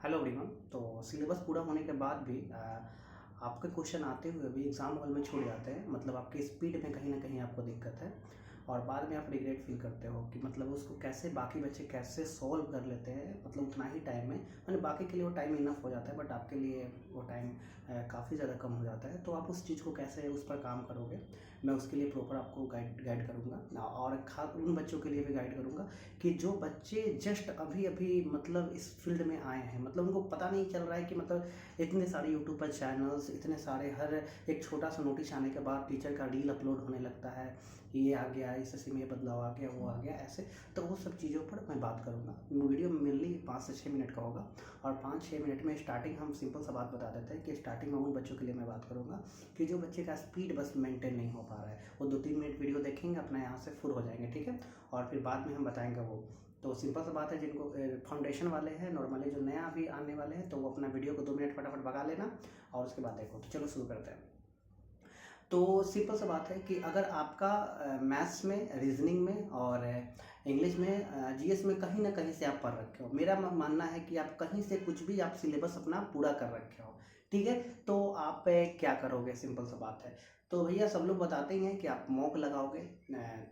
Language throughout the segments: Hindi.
Hello everyone. तो सिलेबस पूरा होने के बाद भी आपके क्वेश्चन आते हुए भी एग्ज़ाम हॉल में छूट जाते हैं। मतलब आपकी स्पीड में कहीं ना कहीं आपको दिक्कत है और बाद में आप रिग्रेट फील करते हो कि मतलब उसको कैसे बाकी बच्चे कैसे सॉल्व कर लेते हैं, मतलब उतना ही टाइम में। मतलब बाकी के लिए वो टाइम इनफ हो जाता है बट आपके लिए वो टाइम काफ़ी ज़्यादा कम हो जाता है। तो आप उस चीज़ को कैसे उस पर काम करोगे, मैं उसके लिए प्रॉपर आपको गाइड करूँगा और खास उन बच्चों के लिए भी गाइड करूँगा कि जो बच्चे जस्ट अभी अभी मतलब इस फील्ड में आए हैं, मतलब उनको पता नहीं चल रहा है कि मतलब इतने सारे यूट्यूब पर चैनल्स, इतने सारे, हर एक छोटा सा नोटिस आने के बाद टीचर का रील अपलोड होने लगता है, ये आ गया, इस एसएससी में ये बदलाव आ गया, वो आ गया, ऐसे। तो वो सब चीज़ों पर मैं बात करूँगा। वीडियो मेनली 5 से 6 मिनट का होगा और 5-6 मिनट में स्टार्टिंग हम सिंपल सा बात बता देते हैं कि स्टार्टिंग में उन बच्चों के लिए मैं बात करूँगा कि जो बच्चे का स्पीड बस मेंटेन नहीं हो पा रहा है, वो 2-3 मिनट वीडियो देखेंगे, अपना यहाँ से फुल हो जाएंगे, ठीक है। और फिर बाद में हम बताएंगे वो। तो सिंपल सा बात है, जिनको फाउंडेशन वाले हैं, नॉर्मली जो नया अभी आने वाले हैं, तो वो अपना वीडियो को 2 मिनट फटाफट भगा लेना और उसके बाद देखो। तो चलो शुरू करते हैं। तो सिंपल सा बात है कि अगर आपका मैथ्स में, रीजनिंग में और इंग्लिश में, जीएस में कहीं ना कहीं से आप पढ़ रखे हो, मेरा मानना है कि आप कहीं से कुछ भी आप सिलेबस अपना पूरा कर रखे हो, ठीक है। तो आप क्या करोगे, सिंपल सा बात है। तो भैया सब लोग बताते ही हैं कि आप मॉक लगाओगे।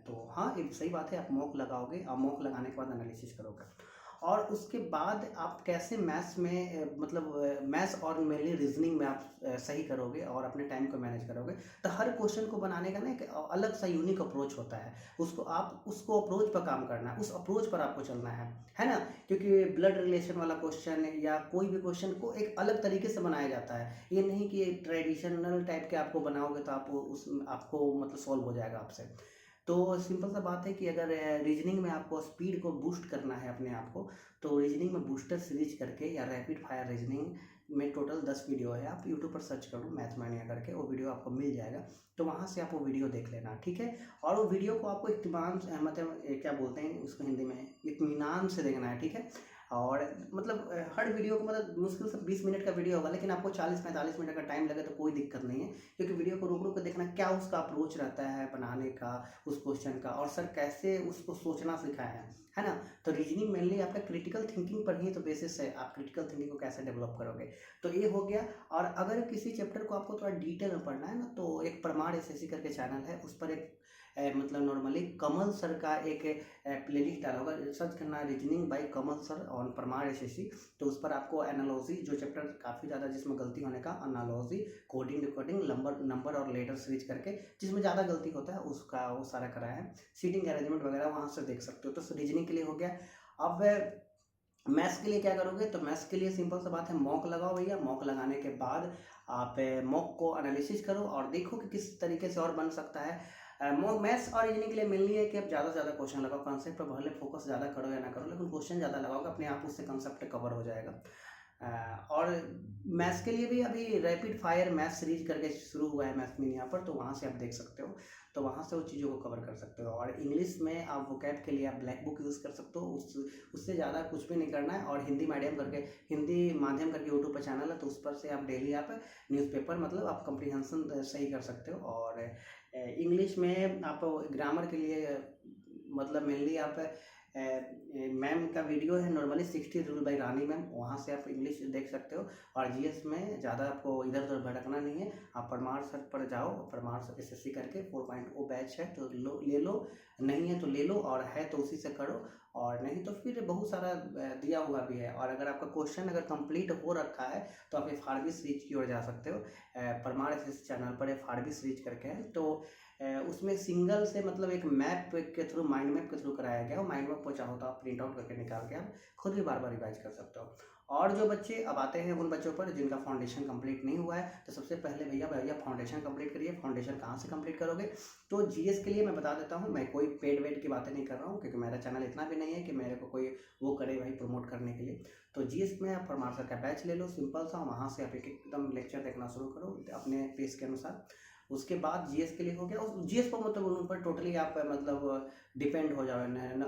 तो हाँ, एक सही बात है, आप मॉक लगाओगे और मॉक लगाने के बाद एनालिसिस करोगे और उसके बाद आप कैसे मैथ्स में मतलब मैथ्स और मेनली रीजनिंग में आप सही करोगे और अपने टाइम को मैनेज करोगे। तो हर क्वेश्चन को बनाने का ना एक अलग सा यूनिक अप्रोच होता है, उसको अप्रोच पर काम करना है, उस अप्रोच पर आपको चलना है ना। क्योंकि ब्लड रिलेशन वाला क्वेश्चन या कोई भी क्वेश्चन को एक अलग तरीके से बनाया जाता है। ये नहीं कि ट्रेडिशनल टाइप के आपको बनाओगे तो आपको मतलब सॉल्व हो जाएगा आपसे। तो सिंपल सा बात है कि अगर रीजनिंग में आपको स्पीड को बूस्ट करना है अपने आप को, तो रीजनिंग में बूस्टर सीरीज करके या रैपिड फायर रीजनिंग में टोटल 10 वीडियो है। आप यूट्यूब पर सर्च करो मैथ मानिया करके, वो वीडियो आपको मिल जाएगा। तो वहाँ से आप वो वीडियो देख लेना, ठीक है। और वो वीडियो को आपको इत्मीनान मतलब क्या बोलते हैं उसको हिंदी में, इत्मीनान से देखना है, ठीक है। और मतलब हर वीडियो को मतलब मुश्किल से 20 मिनट का वीडियो होगा, लेकिन आपको 40-45 मिनट का टाइम लगे तो कोई दिक्कत नहीं है, क्योंकि वीडियो को रुक रुक कर देखना क्या उसका अप्रोच रहता है बनाने का उस क्वेश्चन का, और सर कैसे उसको सोचना सिखाया है ना। तो रीजनिंग मेनली आपका क्रिटिकल थिंकिंग पर ही तो बेसिस है, आप क्रिटिकल थिंकिंग को कैसे डेवलप करोगे। तो ये हो गया। और अगर किसी चैप्टर को आपको थोड़ा डिटेल में पढ़ना है ना, तो एक परमार एसएससी करके चैनल है, उस पर एक मतलब नॉर्मली कमल सर का एक प्लेलिस्ट डाला होगा, सर्च करना reasoning bye Kamal sir on Parmar SSC. तो उस पर आपको एनालॉजी, जो चैप्टर काफ़ी ज़्यादा जिसमें गलती होने का, एनालॉजी, कोडिंग डिकोडिंग, नंबर और लेटर सीरीज करके, जिसमें ज़्यादा गलती होता है उसका वो सारा कराया है। सीटिंग अरेंजमेंट वगैरह वहाँ से देख सकते हो। तो रीजनिंग के लिए हो गया। अब मैथ्स के लिए क्या करोगे, तो मैथ्स के लिए सिंपल सा बात है, मॉक लगाओ भैया। मॉक लगाने के बाद आप मॉक को एनालिसिस करो और देखो कि किस तरीके से और बन सकता है। मॉक मैथ्स और रीजनिंग के लिए मेनली है कि आप ज़्यादा से ज़्यादा क्वेश्चन लगाओ, कॉन्सेप्ट पर भले फोकस ज़्यादा करो या ना करो, लेकिन क्वेश्चन ज़्यादा लगाओगे, अपने आप उससे कॉन्सेप्ट कवर हो जाएगा। और मैथ्स के लिए भी अभी रैपिड फायर मैथ सीरीज करके शुरू हुआ है मैथ मीनिया पर, तो वहाँ से आप देख सकते हो। तो वहाँ से वो चीज़ों को कवर कर सकते हो। और इंग्लिश में आप वोकैब के लिए आप ब्लैक बुक यूज़ कर सकते हो, उससे ज़्यादा कुछ भी नहीं करना है। और हिंदी माध्यम करके यूट्यूब पर चैनल है, तो उस पर से आप डेली आप न्यूज़पेपर, मतलब आप कंप्रीहेंशन सही कर सकते हो। और इंग्लिश में आप ग्रामर के लिए मतलब मेनली आप मैम का वीडियो है normally 60 rule by Rani ma'am, वहाँ से आप इंग्लिश देख सकते हो। और जीएस में ज़्यादा आपको इधर उधर भटकना नहीं है, आप परमार सर पर जाओ, परमार सर एसएससी करके 4.0 बैच है, तो ले लो, नहीं है तो ले लो, और है तो उसी से करो, और नहीं तो फिर बहुत सारा दिया हुआ भी है। और अगर आपका क्वेश्चन अगर कंप्लीट हो रखा है तो आप एफआरबी सीरीज की ओर जा सकते हो। परमार एसएससी चैनल पर एफआरबी सीरीज करके है, तो उसमें सिंगल से मतलब एक मैप के थ्रू, माइंड मैप के थ्रू कराया गया। माइंड मैप को चाहो तो आप प्रिंट आउट करके निकाल के आप खुद भी बार बार रिवाइज कर सकते हो। और जो बच्चे अब आते हैं उन बच्चों पर जिनका फाउंडेशन कंप्लीट नहीं हुआ है, तो सबसे पहले भैया फाउंडेशन कंप्लीट करिए। फाउंडेशन कहाँ से कंप्लीट करोगे, तो जीएस के लिए मैं बता देता हूँ, मैं कोई पेड वेड की बातें नहीं कर रहा हूँ, क्योंकि मेरा चैनल इतना भी नहीं है कि मेरे को कोई वो करे भाई प्रमोट करने के लिए। तो जीएस में आप परमार सर का बैच ले लो, सिंपल सा, वहाँ से आप एक एकदम लेक्चर देखना शुरू करो अपने पेस के अनुसार। उसके बाद जीएस के लिए हो गया, उस जीएस पर मतलब उन पर टोटली आप मतलब डिपेंड हो जाओ,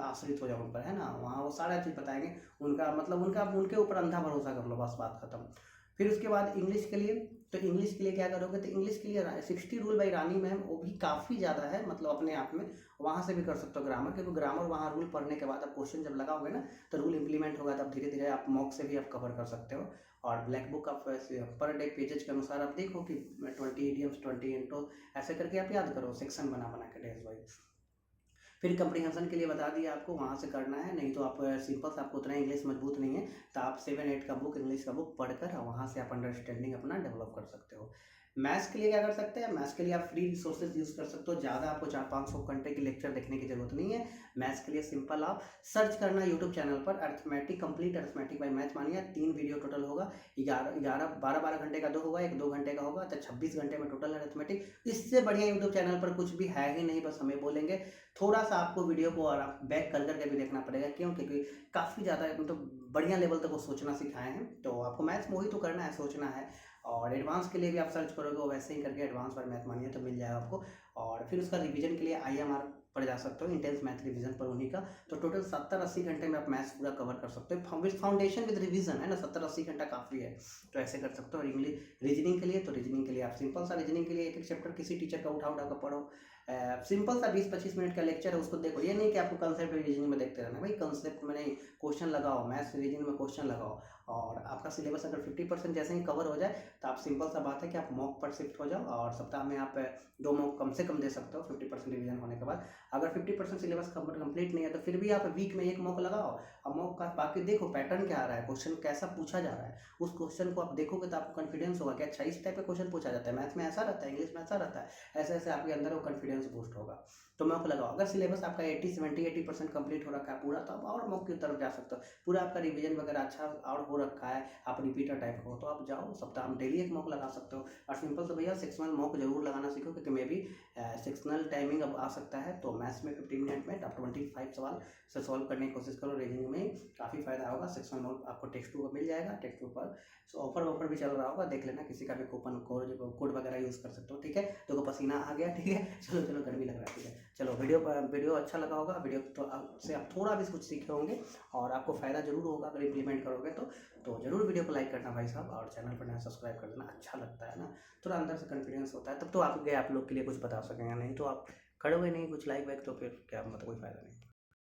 आश्रित हो जाओ उन पर, है ना। वहाँ वो सारा चीज़ बताएंगे, उनका मतलब उनके ऊपर अंधा भरोसा कर लो, बस बात खत्म। फिर उसके बाद इंग्लिश के लिए, तो इंग्लिश के लिए क्या करोगे, तो इंग्लिश के लिए 60 रूल बाई रानी मैम, वो भी काफ़ी ज़्यादा है मतलब अपने आप में, वहाँ से भी कर सकते हो ग्रामर, क्योंकि ग्रामर वहाँ रूल पढ़ने के बाद आप क्वेश्चन जब लगाओगे ना तो रूल इंप्लीमेंट होगा, तब धीरे धीरे आप मॉक से भी आप कवर कर सकते हो। और ब्लैक बुक आप पर डे पेजेज के अनुसार आप देखो कि 20 इडियम्स 20 इंटू ऐसे करके आप याद करो, सेक्शन बना बना के डेज वाइज। फिर कंप्रीहेंशन के लिए बता दिया आपको, वहाँ से करना है, नहीं तो आप सिंपल से आपको उतना इंग्लिश मजबूत नहीं है तो आप 7-8 का बुक इंग्लिश का बुक पढ़कर वहाँ से आप अंडरस्टैंडिंग अपना डेवलप कर सकते हो। मैथ्स के लिए क्या कर सकते हैं, मैथ्स के लिए आप फ्री रिसोर्सेज यूज़ कर सकते हो, ज़्यादा आपको 400-500 घंटे की लेक्चर देखने की जरूरत नहीं है। मैथ्स के लिए सिंपल आप सर्च करना यूट्यूब चैनल पर arithmetic, complete arithmetic by maths मानिए, 3 वीडियो टोटल होगा, 12 घंटे का 2 होगा, एक 2 घंटे का होगा, तो 26 घंटे में टोटल अर्थमेटिक। इससे बढ़िया यूट्यूब चैनल पर कुछ भी है ही नहीं, बस हमें बोलेंगे थोड़ा सा आपको वीडियो को और आप बैक कर करके भी देखना पड़ेगा, क्यों, क्योंकि काफ़ी ज़्यादा मतलब बढ़िया लेवल तक वो सोचना सिखाए हैं, तो आपको मैथ्स में वही तो करना है, सोचना है। और एडवांस के लिए भी आप सर्च करोगे वो वैसे ही करके एडवांस बाय मैथ मानिए तो मिल जाएगा आपको। और फिर उसका रिवीजन के लिए IMR पर जा सकते हो, इंटेंस मैथ रिवीजन पर उन्हीं का, तो टोटल 70-80 घंटे में आप मैथ्स पूरा कवर कर सकते हो, विद फाउंडेशन विद रिवीजन है ना, 70-80 घंटा काफ़ी है, तो ऐसे कर सकते हो। और इंग्लिश रीजनिंग के लिए, तो रीजनिंग के लिए आप सिंपल सा रीजनिंग के लिए एक चैप्टर किसी टीचर का उठा उठा कर पढ़ो, सिंपल सा 20-25 मिनट का लेक्चर है, उसको देखो। ये नहीं कि आपको कंसेप्ट रीजनिंग में देखते रहना, भाई कंसेप्ट में नहीं, क्वेश्चन लगाओ, मैथ्स रीजनिंग में क्वेश्चन लगाओ। और आपका सिलेबस अगर 50% जैसे ही कवर हो जाए तो आप सिंपल सा बात है कि आप मॉक पर शिफ्ट हो जाओ, और सप्ताह में आप 2 मॉक कम से कम दे सकते हो 50% रिवीजन होने के बाद। अगर 50% सिलेबस कंप्लीट नहीं है तो फिर भी आप वीक में 1 मॉक लगाओ, और मॉक का बाकी देखो पैटर्न क्या आ रहा है, क्वेश्चन कैसा पूछा जा रहा है, उस क्वेश्चन को आप देखोगे तो आपको कॉन्फिडेंस होगा कि अच्छा इस टाइप का क्वेश्चन पूछा जाता है, मैथ्स में ऐसा रहता है, इंग्लिश में ऐसा रहता है, ऐसे ऐसे आपके अंदर वो कॉन्फिडेंस बूस्ट होगा। तो मॉक लगाओ। अगर सिलेबस आपका 80-70-80% कंप्लीट हो रखा है पूरा, तो आप और मॉक की तरफ जा सकते हो, पूरा आपका रिवीजन वगैरह अच्छा और हो रखा है, आप रिपीटर टाइप हो, तो आप जाओ सप्ताह में डेली 1 मॉक लगा सकते हो। और सिंपल से भैया सेक्शनल मॉक जरूर लगाना सीखो, क्योंकि मे भी सेक्शनल टाइमिंग अब आ सकता है, तो मैथ्स में 15 मिनट में आप 25 सवाल से सॉल्व करने की कोशिश करो, रीजनिंग में काफ़ी फायदा होगा। सेक्शनल मॉक आपको टेक्स्ट बुक मिल जाएगा, टेक्स्ट बुक पर ऑफर भी चल रहा होगा, देख लेना, किसी का भी कूपन कोड वगैरह यूज़ कर सकते हो, ठीक है। तो पसीना आ गया, ठीक है, चलो चलो गर्मी लग रहा है, ठीक है। चलो वीडियो अच्छा लगा होगा, वीडियो तो से आप थोड़ा भी कुछ सीखे होंगे और आपको फ़ायदा जरूर होगा अगर इम्प्लीमेंट करोगे तो जरूर वीडियो को लाइक करना भाई साहब, और चैनल पर नया सब्सक्राइब कर देना, अच्छा लगता है ना, थोड़ा अंदर से कॉन्फिडेंस होता है, तब तो आप लोग के लिए कुछ बता सकेंगे, नहीं तो आप करोगे नहीं कुछ लाइक वाइक तो फिर क्या मतलब कोई फ़ायदा नहीं।